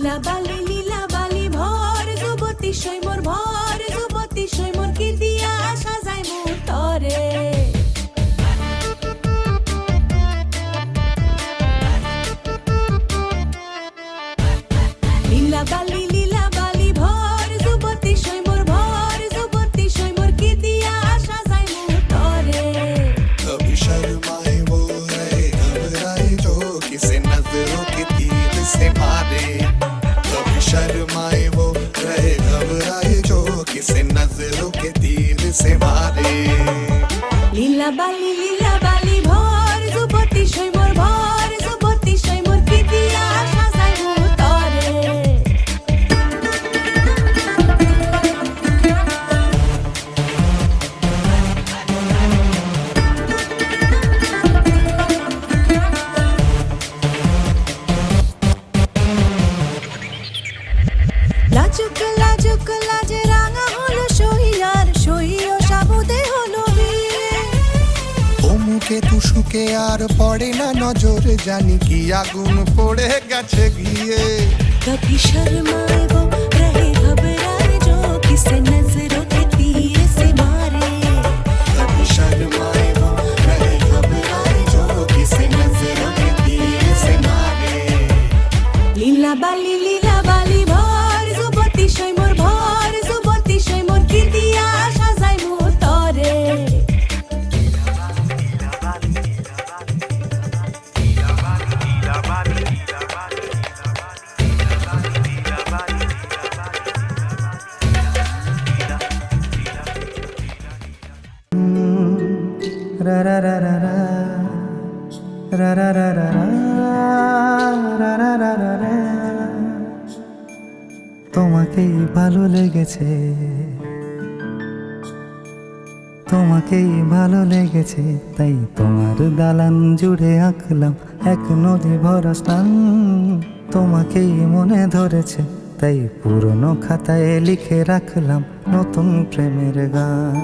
লীলা বালি ভর যুবতী সৈমর ভর যুবতী সৈমর কি দিয়া সাজাই মোর তরে লীলা বালি ভর যুবতী সৈমর ভর যুবতী সৈমর কি দিয়া সাজাই মোর তরে कभी शर्माए वो रहे घबराए जो किसे नजरों के तीर से मारे कभी शर्माए वो रहे घबराए जो किसे नजरों के तीर से मारे লীলা বালি ভর যুবতী সৈমর ভর যুবতী সৈমর কি দিয়া সাজাই মোর তরে লাজুক লাজে রাঙা হলো সহিয়ার সহিও সাবুদে হলো বিয়ে মুখে তুসুকে আর পড়ে না নজর জানি কি আগুন পড়ে গেছে গিয়ে कभी शर्माए वो रहे घबराए जो किसे नजरों के तीर से मारे कभी शर्माए वो रहे घबराए जो किसे नजरों के तीर से मारे লীলা বালি ভর যুবতী সৈমর ভর যুবতী সৈমর কি দিয়া সাজাই মোর তরে রা রা রা রা রা রা রা রা রা রা রা রা রা রা। তোমাকেই ভালো লেগেছে তোমাকেই ভালো লেগেছে তাই তোমার দালান জুড়ে আঁকলাম এক নদী ভরা স্থান তোমাকেই মনে ধরেছে তাই পুরনো খাতায় লিখে রাখলাম নতুন প্রেমের গান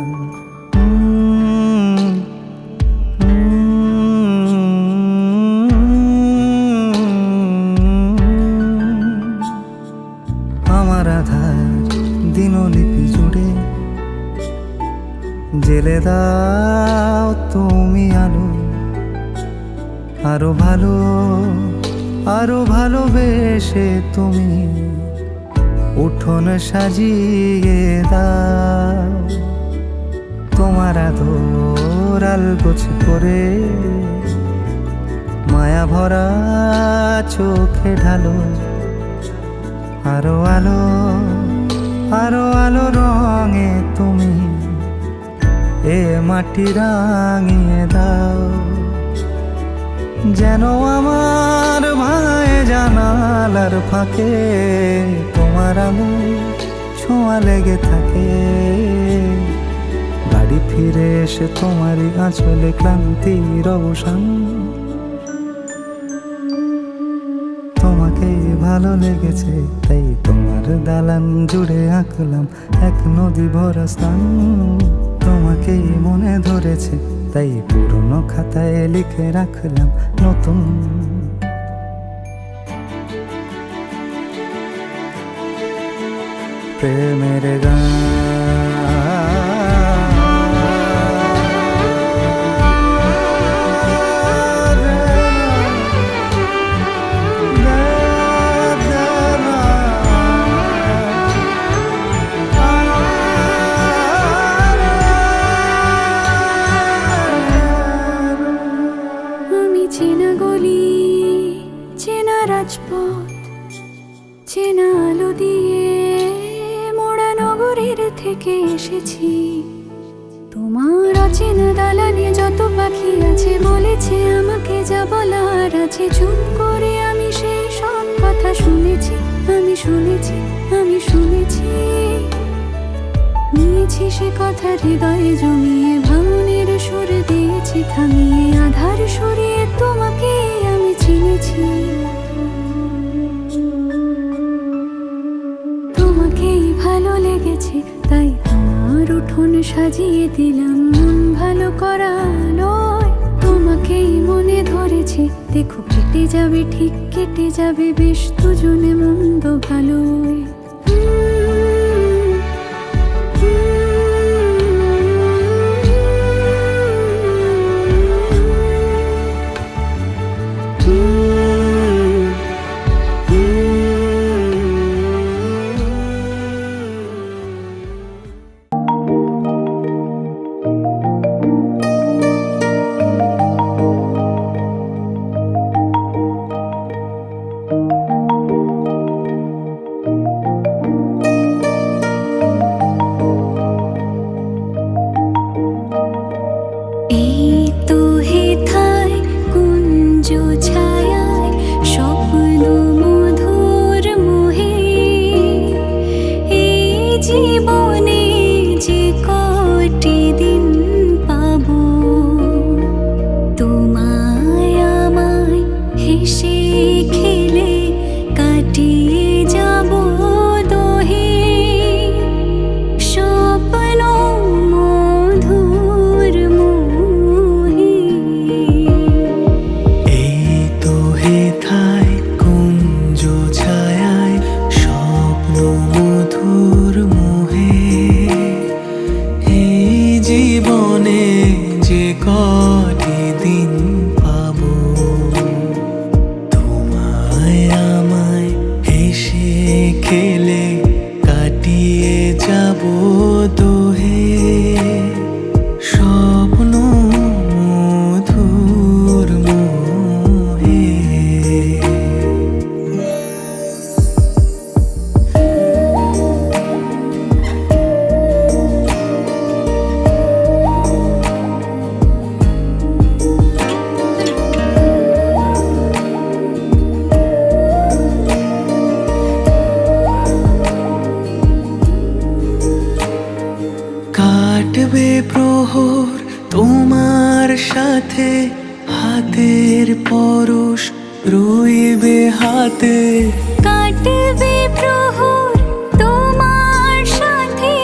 আমার আধার দিনলিপি জুড়ে জেলে দাও তুমি আলো আরো ভালোবেসে তুমি উঠোন সাজিয়ে দাও তোমার আদর আলগোছ করে মায়া ভরা চোখে ঢালো আরো আলো রঙে তুমি এ মাটি রাঙিয়ে দাও যেন আমার ভাই জানালার ফাঁকে তোমার আলো ছোঁয়া লেগে থাকে বাড়ি ফিরে এসে তোমারই আঁচলে ক্লান্তির অবসান তোমাকেই ভালো লেগেছে তাই তোমার দালান জুড়ে আঁকলাম এক নদী ভরা স্থান তোমাকেই মনে ধরেছে তাই পুরনো খাতায় লিখে রাখলাম নতুন প্রেমের গান চেনা গলি চেনা রাজপথ চেনা আলো দিয়ে মোড়া নগরের থেকে এসেছি তোমার অচেনা দালানে যত পাখি আছে বলেছে আমাকে যা বলার আছে চুপ করে আমি সেই সব কথা শুনেছি আমি শুনেছি নিয়েছি সে কথা হৃদয়ে জমিয়ে ভাঙনের সুর দিয়েছি থামিয়ে আধার সরিয়ে তোমাকে আমি চিনেছি তোমাকেই ভালো লেগেছে তাই আমার উঠোন সাজিয়ে দিলাম মন ভালো করা লয় তোমাকে তোমাকেই মনে ধরেছে, দেখো কেটে যাবে, ঠিক কেটে যাবে বেশ দুজনে মন্দ ভালোই। কাটবে প্রহর তোমার সাথে, হাতের পরশ রইবে হাতে। কাটবে প্রহর তোমার সাথে,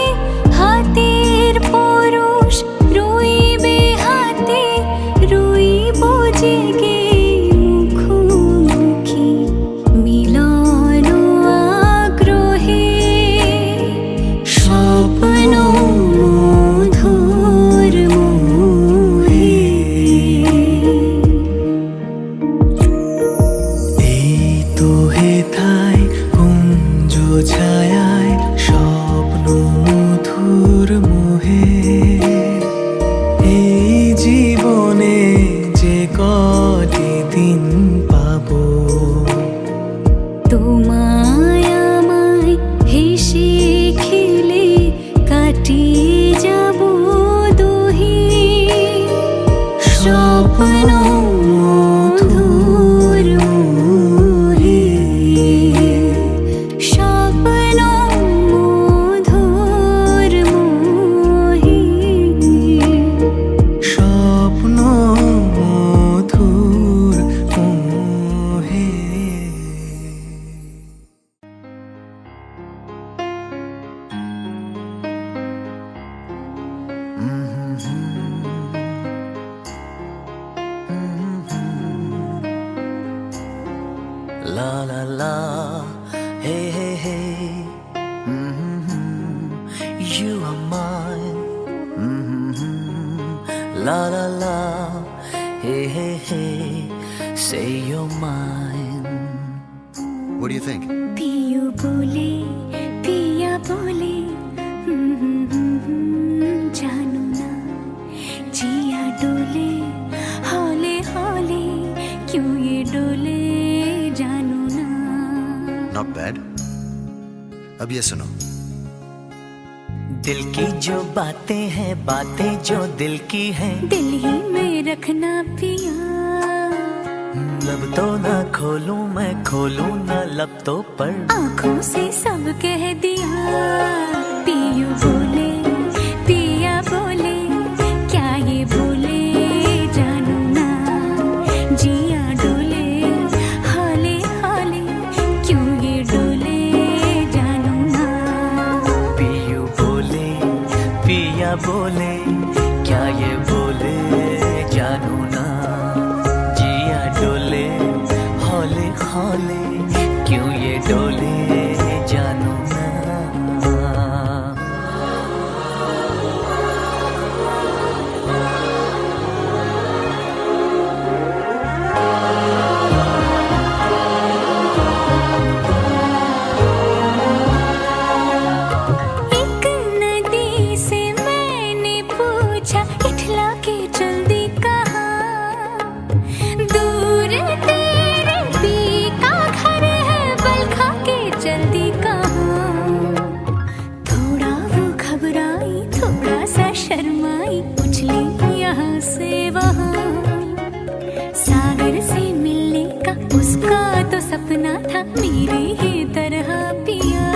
হাতের পরশ রইবে হাতে, রইব জেগে মুখোমুখি মিলন আগ্রহে। স্বপ্ন মধুর মোহে, এই তো হেথায় কুঞ্জ ছায়ায় স্বপ্ন মধুর মোহে। এই জীবনে যে কটি দিন পাবো, তোমায় আমায় হেসে খেলে কাটিয়ে যাব দুহি। স্বপ্ন মধুর মোহে, স্বপ্ন মধুর মোহে, স্বপ্ন মধুর মোহে। La la la, hey hey hey, you are mine. La la la, hey hey hey, say you're mine. What do you think? Piyu বলে পিয়া বলে জানো না জিয়া ডোলে হলে হলে क्यों ये डोले জানো না। Not bad. अब ये सुनो। दिल की जो बातें हैं, बातें जो दिल की हैं, दिल ही में रखना पिया। लब तो ना खोलूं मैं, खोलूं ना लब तो पर। आँखों से सब कह दिया। पियू बोले पिया बोले क्या ये बोले जानू ना जिया डोले हाले हाले क्यों ये डोले जानू ना। पियू बोले पिया बोले क्या ये बोले जानू ना। सपना था मेरे ही तरह पिया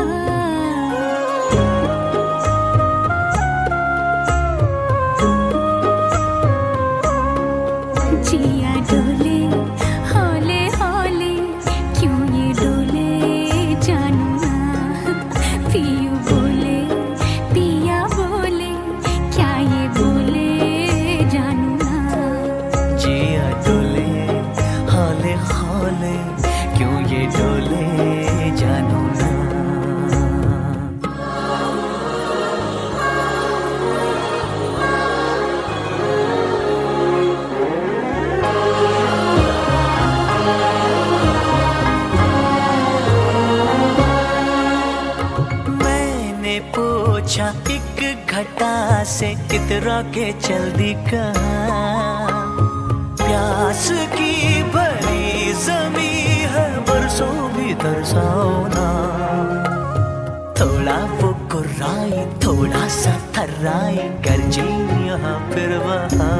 जिया डोले हौले हौले क्यों ये डोले जानू ना पियू बोले पिया बोले क्या ये बोले जानू ना जिया डोले हौले हौले क्यों ये डोले जानू ना मैंने पूछा एक घटा से इतरा के चल दी कहाँ प्यास की भरी जमी है बरसों भी तरसाओ ना थोड़ा वो कुर्राई थोड़ा सा थर्राई गर्जी यहाँ फिर वहाँ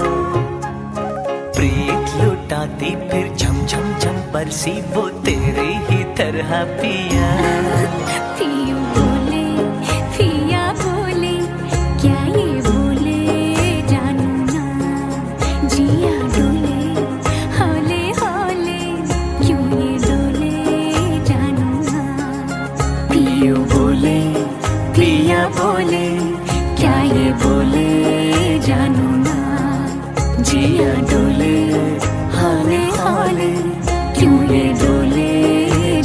प्रीत लुटाती फिर झम झम झम बरसी वो तेरे ही तरह पिया पियू बोले पिया बोले क्या ये बोले जानू ना जिया डोले हौले हौले क्यों ये डोले जानू ना पियू बोले पिया बोले क्या ये बोले जानू ना जिया डोले हौले हौले क्यों ये डोले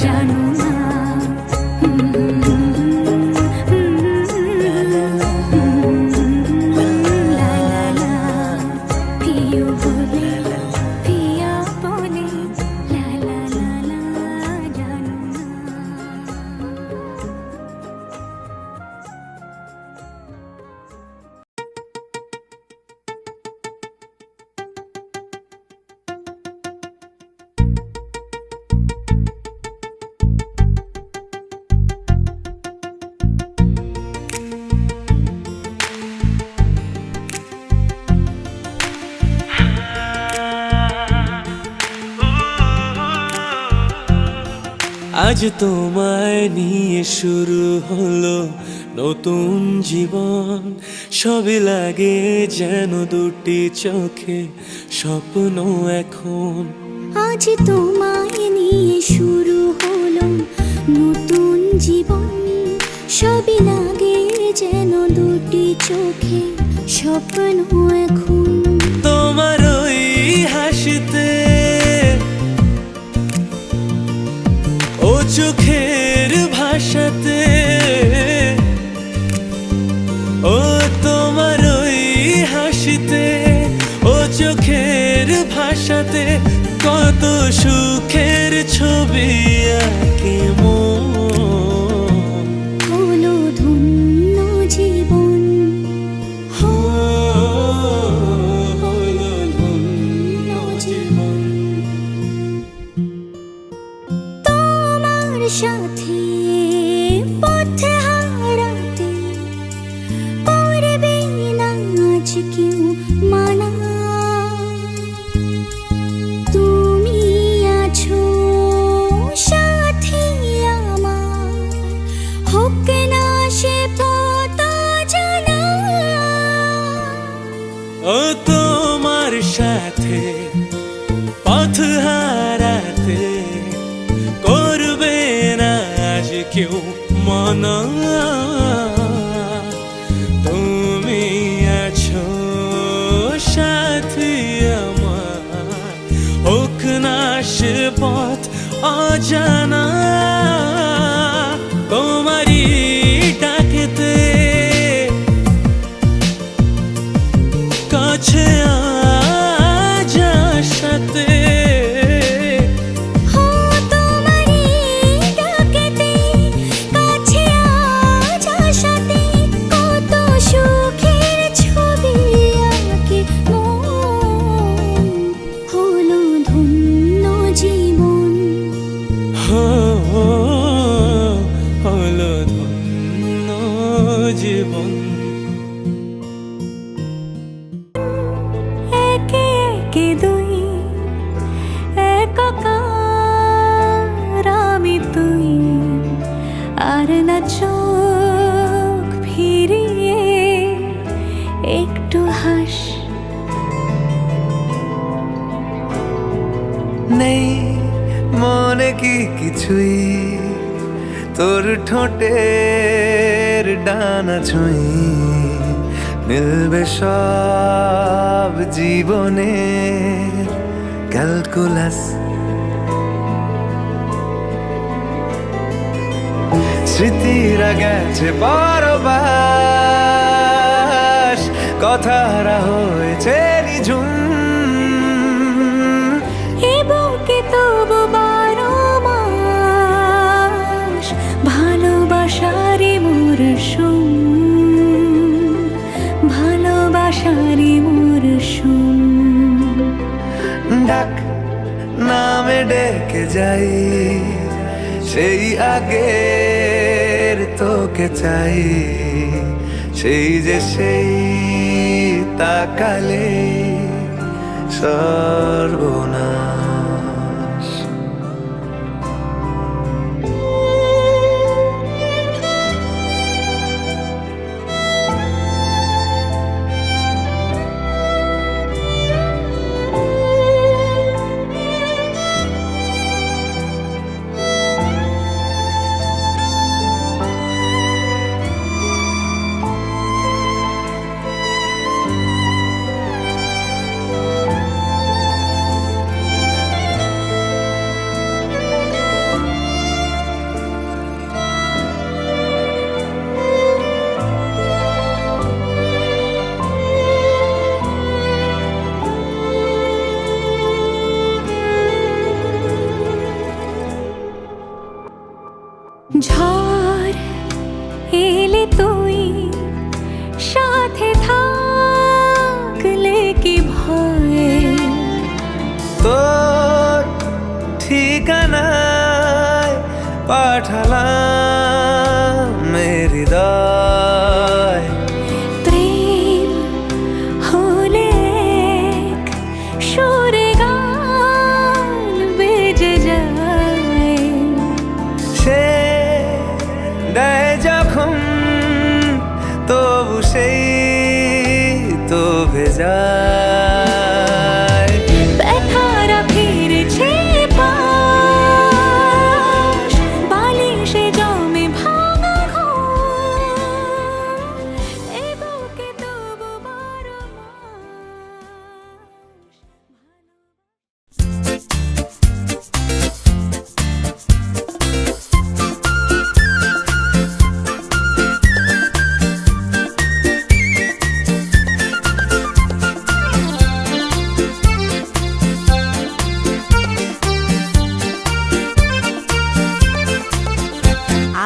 जानू ना ला ला ला पियू बोले पिया बोले ला ला ला ला जानू ना আজ তোমায় নিয়ে শুরু হলো নতুন জীবন সবে লাগে যেন দুটি চোখে স্বপ্ন এখন আজ তোমায় নিয়ে শুরু হলো নতুন জীবন সবই লাগে যেন দুটি চোখে স্বপ্ন এখন তোমার ওই হাসিতে ও চোখের ভাষাতে ও তোমার ওই হাসিতে ও চোখের ভাষাতে কত সুখের ছবি আঁকে মন হলো ধন্য জীবন হলো ধন্য জীবন তোমার সাথে পথে হারাতে করবে না আজ কেউ মানা তুমি আছো সাথী আমার হোক না সে পথ জানা ও তোমার সাথে পথ হারাতে করবে না আজ কেউ মনা তুমি আছো সাথী আমার হোক না সে পথ অজানা তোমারই ডাকেতে কাছে আজ সাথে হো তোমারই ডাকেতে কাছে আজ আসাতে কত সুখের ছবি আঁকে মন হলো ধন্য জীবন হলো ধন্য জীবন চোখ ফিরিয়ে একটু হাস। নেই মনে কি কিছুই, তোর ঠোঁটের ডানা ছুঁই, মিলবে সব জীবনের ক্যালকুলাস। স্মৃতিরা গেছে পরবাস, কথারা হয়েছে নিঝুম। এ বুকে তবু 12 মাস ভালোবাসারই মরশুম, ভালোবাসারই মরশুম। ডাক নামে ডেকে যাই, সেই আগের তোকে চাই, সেই যে সেই তাকালে সর্বনাশ। ঝড় এলে তুই সাথে থাকলে কি ভয়, তোর ঠিকানায় পাঠালাম হৃদয়। প্রেম হলে এক সুরে গান বেজে যায়, সে দেয় যখন তবু সেই তো ভেজায়। ব্যথারা ফিরেছে পাশ, বালিশে জমে ভাঙা ঘর, এ বুকে তবু 12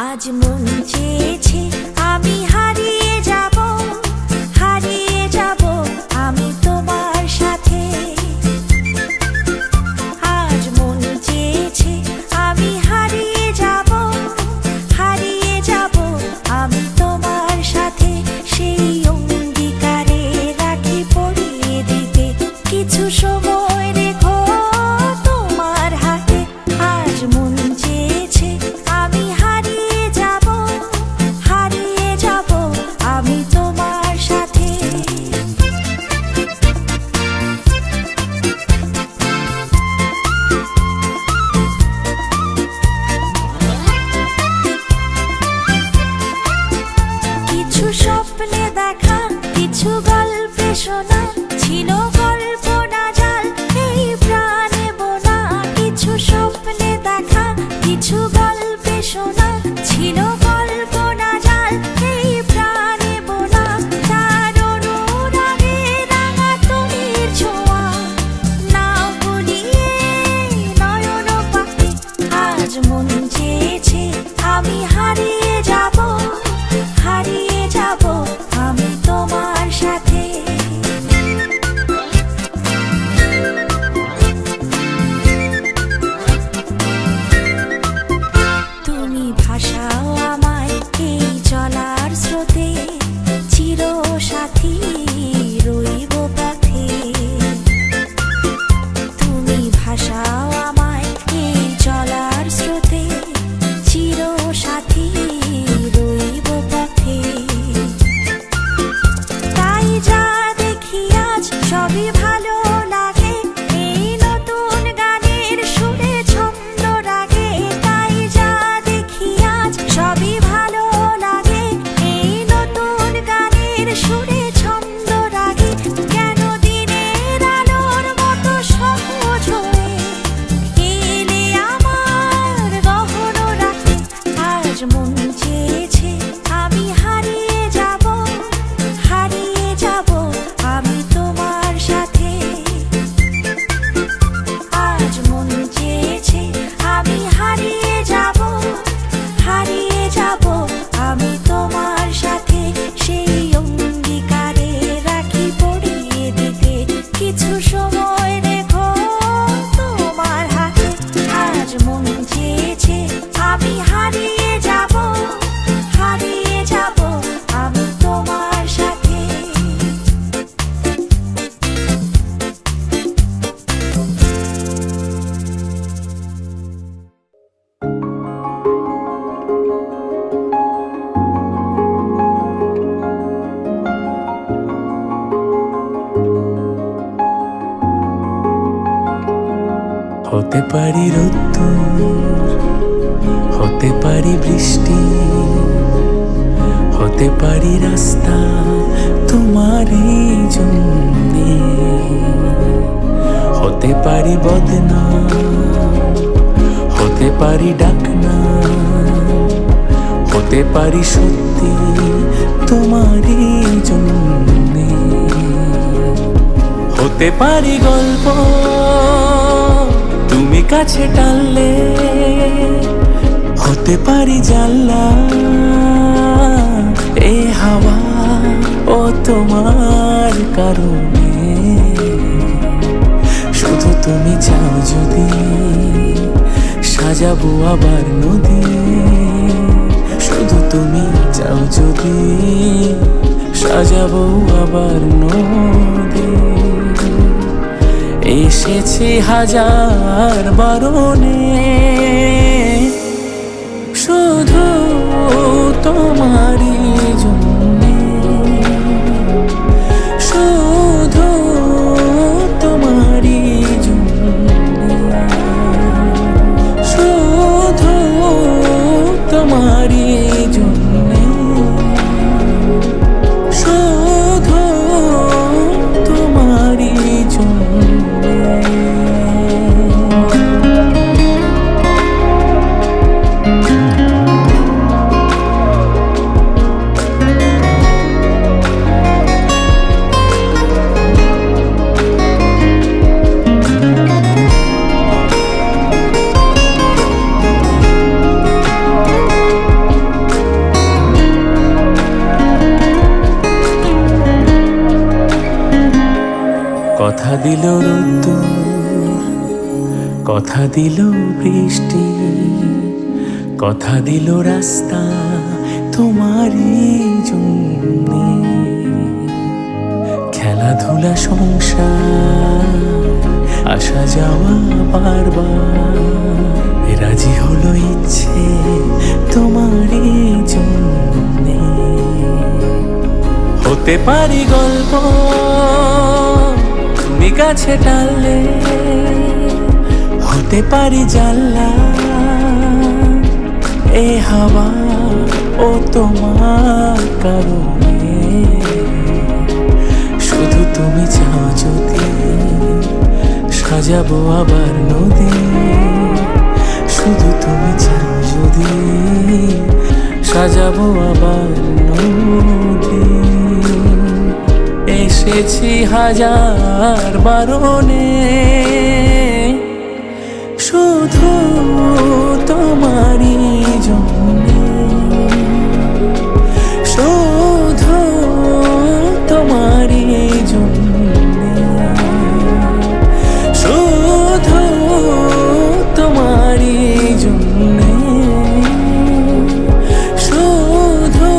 আজ মন চেয়েছে আমি হারিয়ে যাব, হারিয়ে যাব আমি তোমার সাথে। আজ মন চেয়েছে আমি হারিয়ে যাব, হারিয়ে যাব আমি তোমার সাথে। সেই অঙ্গীকারে রাখি পরিয়ে দিতে কিছু সময় রেখো তোমার হাতে। আজ মন চেয়েছে আমি হারিয়ে যাব, হারিয়ে যাব আমি তোমার সাথে। কিছু স্বপ্নে দেখা, কিছু গল্পে শোনা, ছিল গল্প না জাল এই প্রাণে বোনা। কিছু স্বপ্নে দেখা, কিছু গল্পে শোনা, ছিল গল্প না জাল এই প্রাণে বোনা। তার অনুরাগে রাঙা তুলির ছোঁয়া, না ভুলিয়ে নয়ন পাখি। আজ মন চেয়েছে আমি হারিয়ে যাব, হারিয়ে যাব আমি তোমার সাথে। হতে পারি রোদ্দুর, হতে পারি বৃষ্টি, হতে পারি রাস্তা তোমারই জন্যে, হতে পারি বদনাম, হতে পারি ডাকনাম, হতে পারি সত্যি তোমারই জন্যে, হতে পারি গল্প তুমি কাছে টানলে, হতে পারি জানলা এই হাওয়া ও তোমার কারণে, শুধু তুমি চাও যদি সাজাবো আবার নদী, শুধু তুমি চাও যদি সাজাবো আবার নদী। এসেছি হাজার বারণে শুধু তোমারই জন্যে, শুধু তোমারই জন্যে, শুধু তোমারই জন্যে, শুধু তোমারই জন্যে। কথা দিল রোদ্দুর, কথা দিল বৃষ্টি, কথা দিল রাস্তা তোমারই জন্যে, খেলাধুলা সংসার আসা যাওয়া বারবার, রাজি হলো ইচ্ছে তোমারই জন্যে, হতে পারি গল্প তুমি কাছে টানলে, হতে পারি জানলা এ হাওয়া ও তোমার কারণে, শুধু তুমি চাও যদি সাজাবো আবার নদী, শুধু তুমি চাও যদি সাজাবো আবার নদী। এসেছি হাজার বারণে শুধু তোমারই জন্যে, শুধু তোমারই জন্যে, শুধু তোমারই জন্যে, শুধু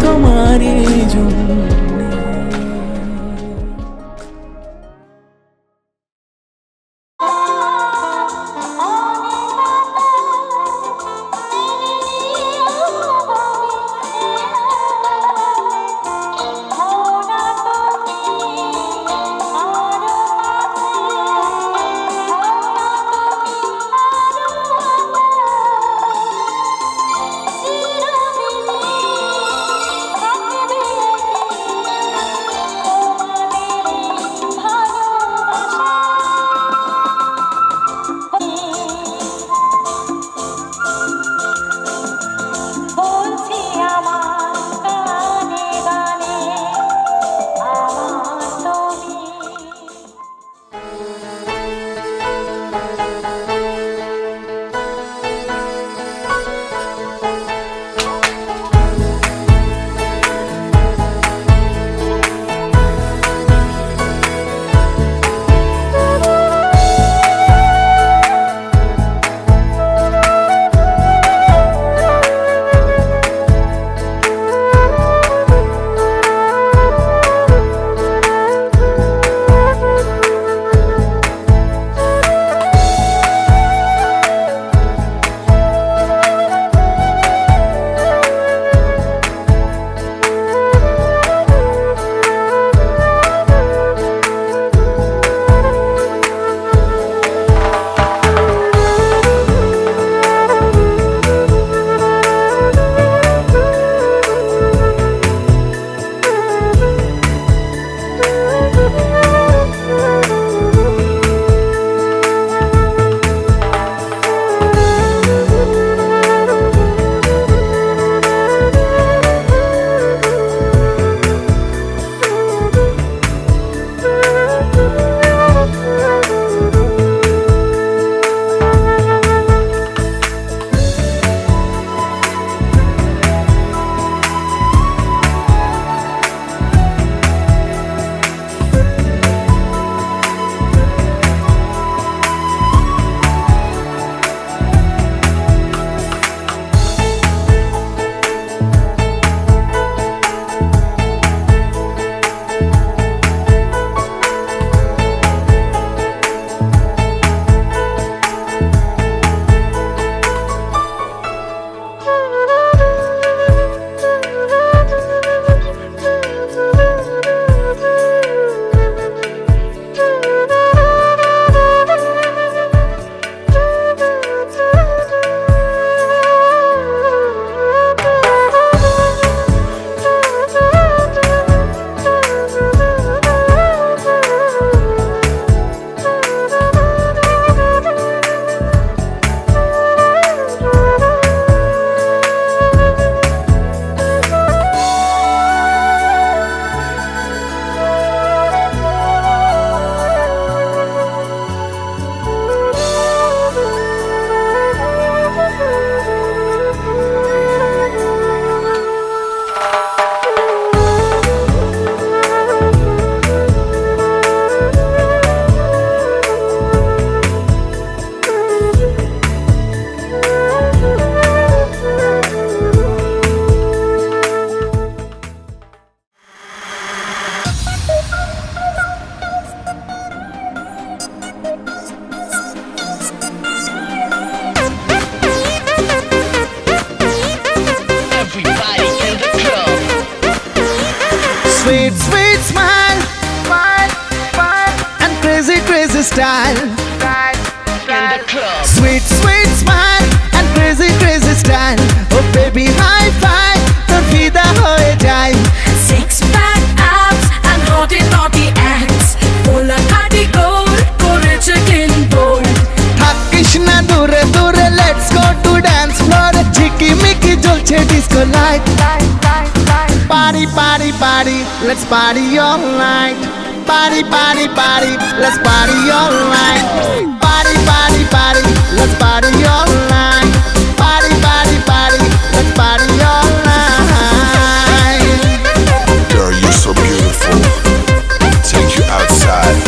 তোমারই জন্যে। Oh sweet smile, and crazy, crazy style. Sweet, sweet smile and crazy, crazy style. Oh baby, high five, তোর ফিদা হয়ে যায়। Six pack abs and naughty naughty acts. Pola khati gold, করেছে কিন্তু। থাকিস না দূরে দূরে, let's go to dance floor. ঝিকিমিকি জ্বলছে disco light. Party, party, party, let's party all night. Party, party, party, let's party all night. Party, party, party, let's party all night. Party, party, party, let's party all night. Girl, you're so beautiful. Take you outside.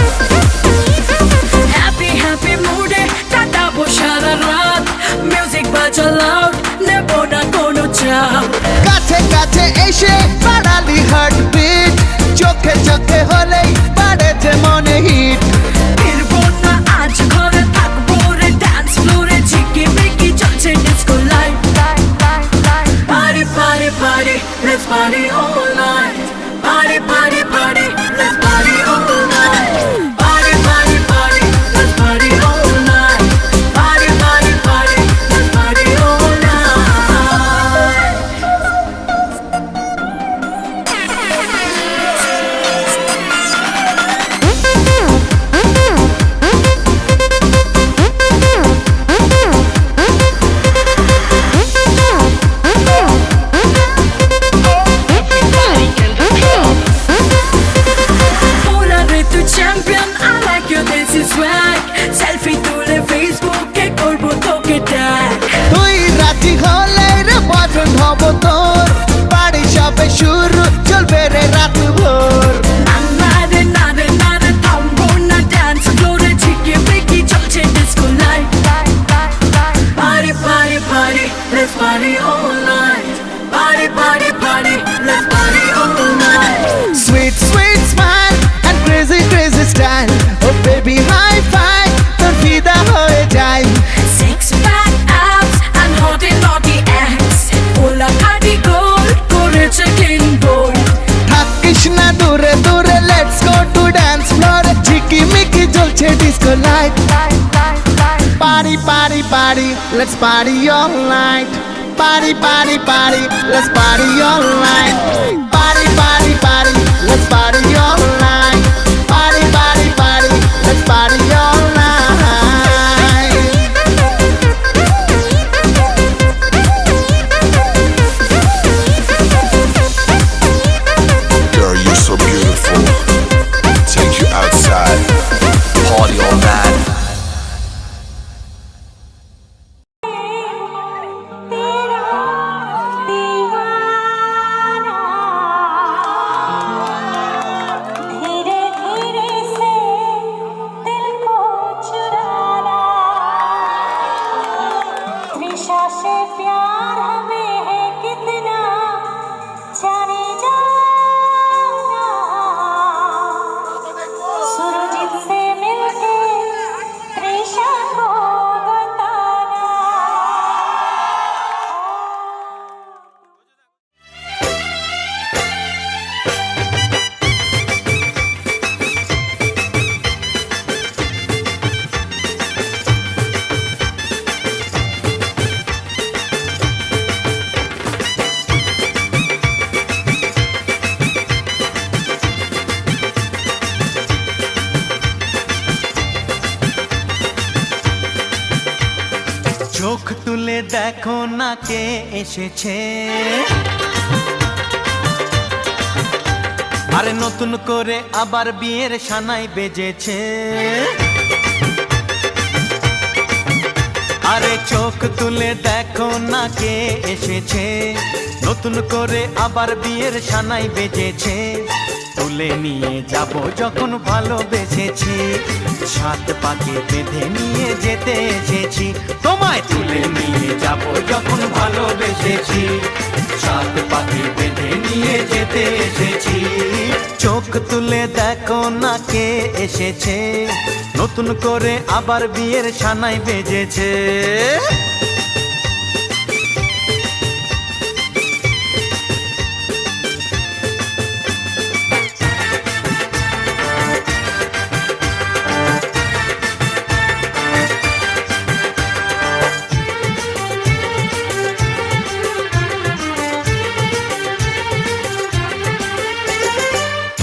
Happy happy mood এ কাটাবো সারা রাত। Music বাজা loud, নেবো না কোনো চাপ। কাছে কাছে এসে বাড়ালি হার্টবিট, চোখে চোখে হলেই বাড়ে যে মনে হিট। ফিরবো না আজ ঘরে, থাকবো রে dance floor এ। ঝিকিমিকি চলছে disco light. Party party party, let's party all night. Party party party, let's party all night. Party party party, let's party all night. Party party party, let's party all night. Pola রে তুই champion, I like your dancing swag. Selfie তুলে Facebook এ করবো তোকে tag. তুই রাজি হলে রে boyfriend হব তোর, বাড়ি সবে শুরু চলবে রে রাত ভোর। না রে না রে না রে, থামবো না dance floor এ। ঝিকিমিকি চলছে disco light. Party party party, let's party all night. Party party party, let's party all night. Sweet, sweet smile and crazy, crazy style. Oh baby, high five, তোর ফিদা হয়ে যায়। Six pack abs and naughty naughty acts. Pola khati gold, করেছে কিন্তু। থাকিস না দূরে দূরে, let's go to dance floor. ঝিকিমিকি জ্বলছে disco light. Party, party, party, let's party all night. Party, party, party, let's party all night. Party, party, party, let's party all night. Party, party, party, let's party all night. Girl, you're so beautiful. Take you outside. Party all night. धीरे धीरे से दिल को चुराना, तृषा से प्यार हमें है कितना जाने जाना। सुरजीत से मिलके तृषा को बताना। চোখ তুলে দেখো না কে এসেছে, আরে নতুন করে আবার বিয়ের সানাই বেজেছে। আরে চোখ তুলে দেখো না কে এসেছে, নতুন করে আবার বিয়ের সানাই বেজেছে। তুলে নিয়ে যাব যখন ভালোবেসেছি, সাত পাকে বেঁধে নিয়ে যেতে এসেছি। তোমায় তুলে নিয়ে যাব যখন ভালোবেসেছি, সাত পাকে বেঁধে নিয়ে যেতে এসেছি। চোখ তুলে দেখো না কে এসেছে, নতুন করে আবার বিয়ের সানাই বেজেছে।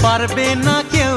পারবে না কেউ